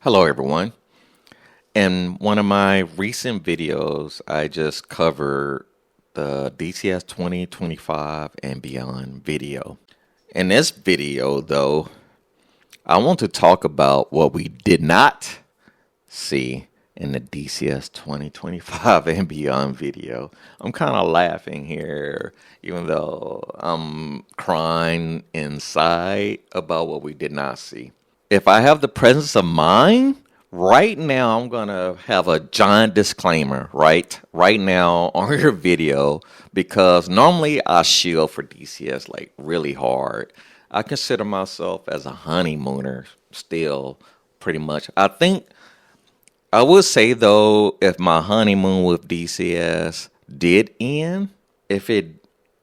Hello everyone. In one of my recent videos, I just covered the DCS 2025 and beyond video. In this video though, I want to talk about what we did not see in the DCS 2025 and beyond video. I'm kind of laughing here, even though I'm crying inside about what we did not see. If I have the presence of mind, right now I'm gonna have a giant disclaimer right now on your video, because normally I shield for DCS like really hard. I consider myself as a honeymooner still, pretty much. I think I would say though, if my honeymoon with DCS did end, I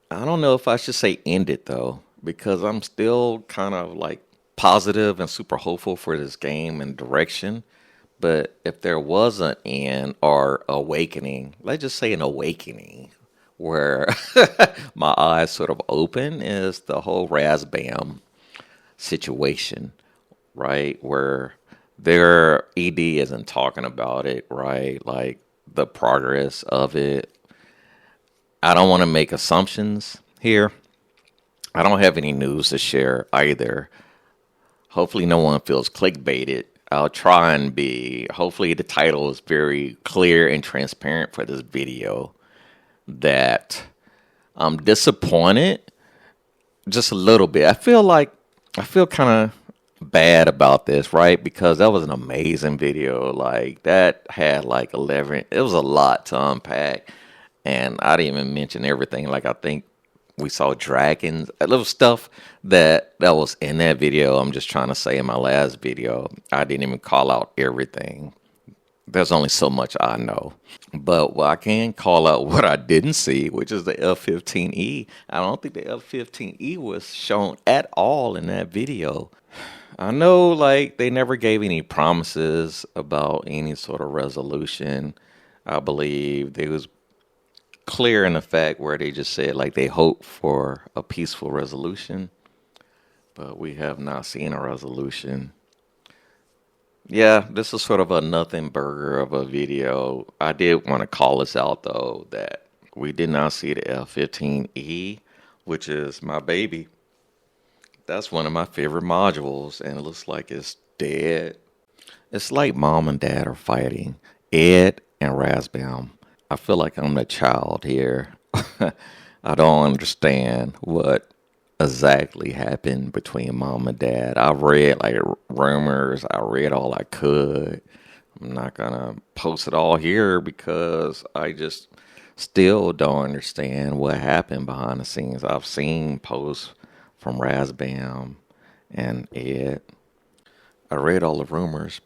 don't know if I should say ended though, because I'm still kind of like positive and super hopeful for this game and direction. But if there was an end or awakening, let's just say an awakening, where my eyes sort of open, is the whole RAZBAM situation, right? Where their ED isn't talking about it, right? Like the progress of it. I don't want to make assumptions here. I don't have any news to share either. Hopefully no one feels clickbaited. I'll try and hopefully the title is very clear and transparent for this video, that I'm disappointed just a little bit. I feel kind of bad about this, right? Because that was an amazing video. Like that had like 11, it was a lot to unpack. And I didn't even mention everything. Like I think we saw dragons, a little stuff that was in that video. I'm just trying to say in my last video, I didn't even call out everything. There's only so much I know. But I can call out what I didn't see, which is the F-15E. I don't think the F-15E was shown at all in that video. I know like they never gave any promises about any sort of resolution. I believe they was clear in the fact where they just said like they hope for a peaceful resolution, but we have not seen a resolution. Yeah, this is sort of a nothing burger of a video. I did want to call this out though, that we did not see the F-15E, which is my baby. That's one of my favorite modules, and it looks like it's dead. It's like mom and dad are fighting, Ed and RAZBAM. I feel like I'm the child here. I don't understand what exactly happened between mom and dad. I read like rumors. I read all I could. I'm not gonna post it all here because I just still don't understand what happened behind the scenes. I've seen posts from RAZBAM and Ed. I read all the rumors,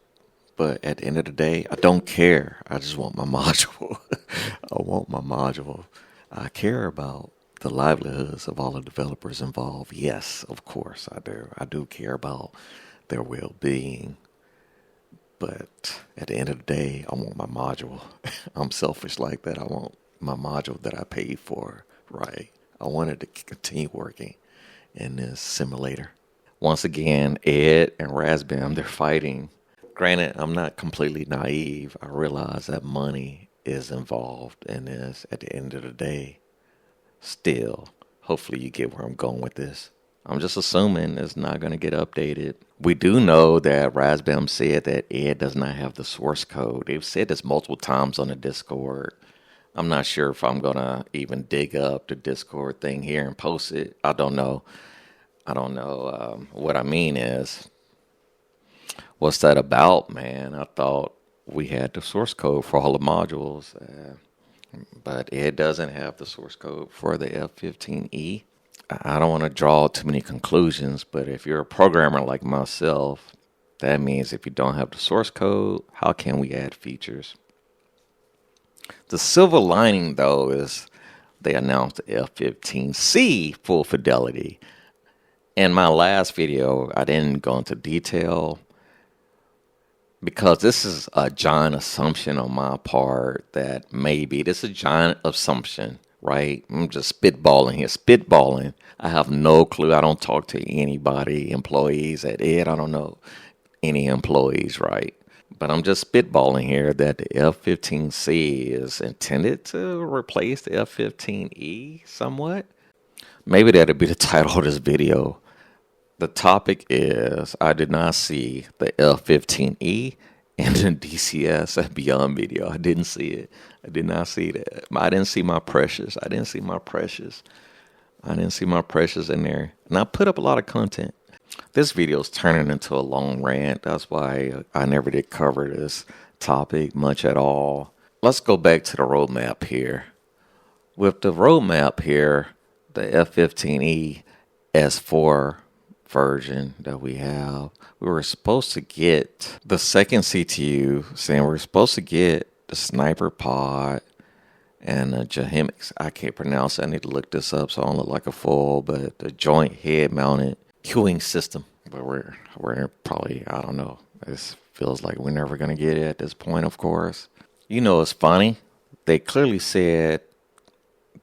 but at the end of the day, I don't care. I just want my module. I want my module. I care about the livelihoods of all the developers involved. Yes, of course I do. I do care about their well-being. But at the end of the day, I want my module. I'm selfish like that. I want my module that I paid for, right? I wanted to continue working in this simulator. Once again, Ed and RAZBAM, they're fighting. Granted, I'm not completely naive. I realize that money is involved in this at the end of the day. Still, hopefully you get where I'm going with this. I'm just assuming it's not going to get updated. We do know that RAZBAM said that Ed does not have the source code. They've said this multiple times on the Discord. I'm not sure if I'm going to even dig up the Discord thing here and post it. I don't know. What I mean is, what's that about, man? I thought we had the source code for all the modules, but it doesn't have the source code for the F-15E. I don't want to draw too many conclusions, but if you're a programmer like myself, that means if you don't have the source code, how can we add features? The silver lining, though, is they announced the F-15C full fidelity. In my last video, I didn't go into detail because this is a giant assumption on my part that maybe this is a giant assumption, right? I'm just spitballing here. I have no clue. I don't talk to anybody, employees at Ed. I don't know any employees, right? But I'm just spitballing here that the F-15C is intended to replace the F-15E somewhat. Maybe that'll be the title of this video. The topic is, I did not see the F-15E and the DCS and Beyond video. I didn't see it. I did not see that. I didn't see my precious. I didn't see my precious in there. And I put up a lot of content. This video is turning into a long rant. That's why I never did cover this topic much at all. Let's go back to the roadmap here. With the roadmap here, the F-15E S4 version that we have, we were supposed to get the second CTU, saying we're supposed to get the sniper pod and the Pimax. I can't pronounce it. I need to look this up so I don't look like a fool, but the joint head mounted queuing system. But we're probably, I don't know. This feels like we're never going to get it at this point, of course. You know, it's funny. They clearly said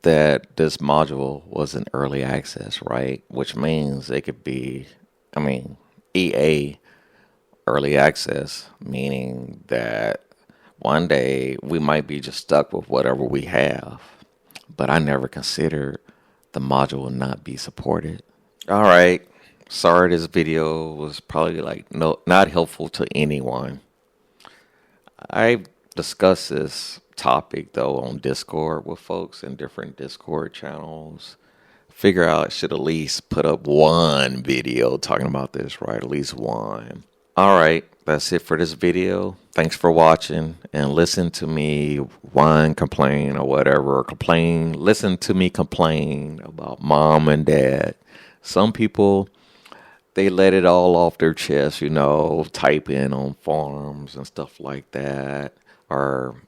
that this module was in early access, right? Which means it could be, EA early access, meaning that one day we might be just stuck with whatever we have. But I never considered the module would not be supported. All right. Sorry, this video was probably not helpful to anyone. I discussed this topic though on Discord with folks in different Discord channels. Figure out I should at least put up one video talking about this, right? At least one. All right, that's it for this video. Thanks for watching, and listen to me whine, complain, or whatever. Listen to me complain about mom and dad. Some people, they let it all off their chest, type in on forums and stuff like that, or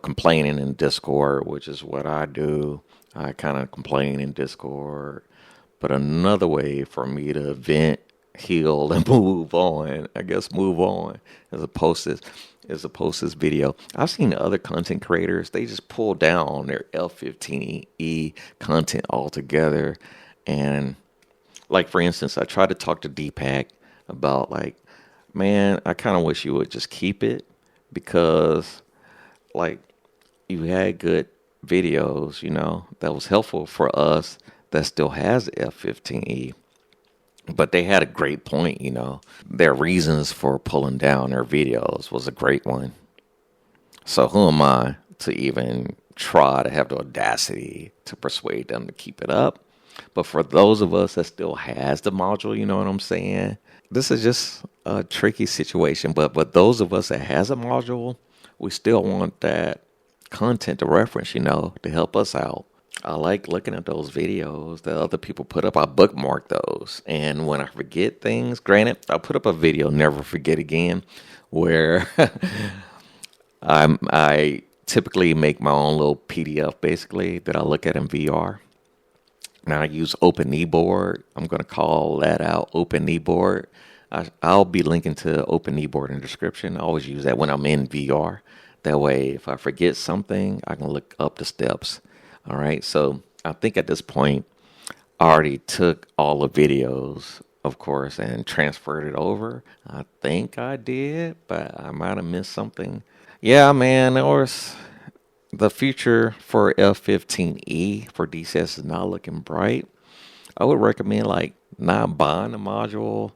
complaining in Discord, which is what I do. I kind of complain in Discord. But another way for me to vent, heal, and move on, as opposed to this video. I've seen other content creators, they just pull down their F-15E content altogether. And for instance, I tried to talk to DeepHack about man, I kind of wish you would just keep it, because you had good videos, that was helpful for us that still has the F-15E. But they had a great point, Their reasons for pulling down their videos was a great one. So who am I to even try to have the audacity to persuade them to keep it up? But for those of us that still has the module, you know what I'm saying? This is just a tricky situation. But those of us that has a module, we still want that content to reference, to help us out. I like looking at those videos that other people put up. I bookmark those. And when I forget things, granted, I'll put up a video, Never Forget Again, where I typically make my own little PDF, basically, that I look at in VR. Now I use OpenKneeboard. I'm going to call that out, OpenKneeboard. I'll be linking to OpenKneeboard in the description. I always use that when I'm in VR. That way, if I forget something, I can look up the steps. All right. So I think at this point, I already took all the videos, of course, and transferred it over. I think I did, but I might have missed something. Yeah, man, the future for F-15E for DCS is not looking bright. I would recommend not buying the module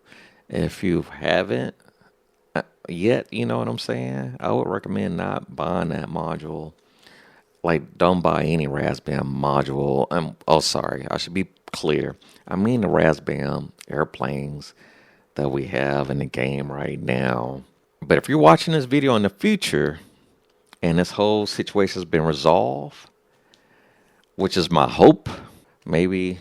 if you haven't yet, you know what I'm saying? I would recommend not buying that module. Don't buy any RAZBAM module. Sorry, I should be clear. I mean the RAZBAM airplanes that we have in the game right now. But if you're watching this video in the future and this whole situation has been resolved, which is my hope, maybe,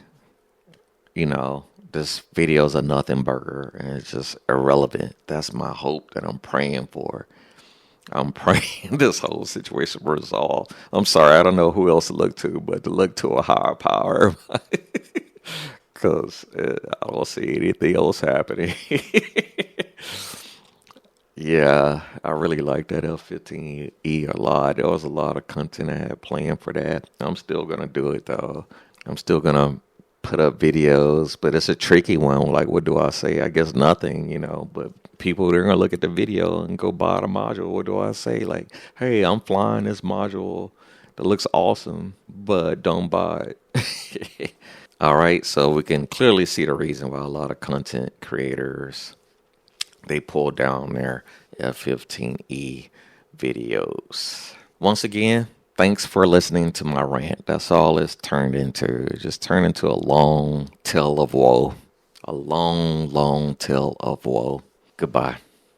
this video is a nothing burger and it's just irrelevant. That's my hope that I'm praying for. I'm praying this whole situation will resolve. I'm sorry, I don't know who else to look to, but to look to a higher power. Because I don't see anything else happening. Yeah, I really like that F-15E a lot. There was a lot of content I had planned for that. I'm still going to do it, though. I'm still going to put up videos, but it's a tricky one. Like, what do I say? I guess nothing, but people, they're going to look at the video and go buy the module. What do I say? Like, hey, I'm flying this module that looks awesome, but don't buy it. All right, so we can clearly see the reason why a lot of content creators, they pull down their F-15E videos. Once again, thanks for listening to my rant. That's all it's turned into. It just turned into a long tale of woe. A long, long tale of woe. Goodbye.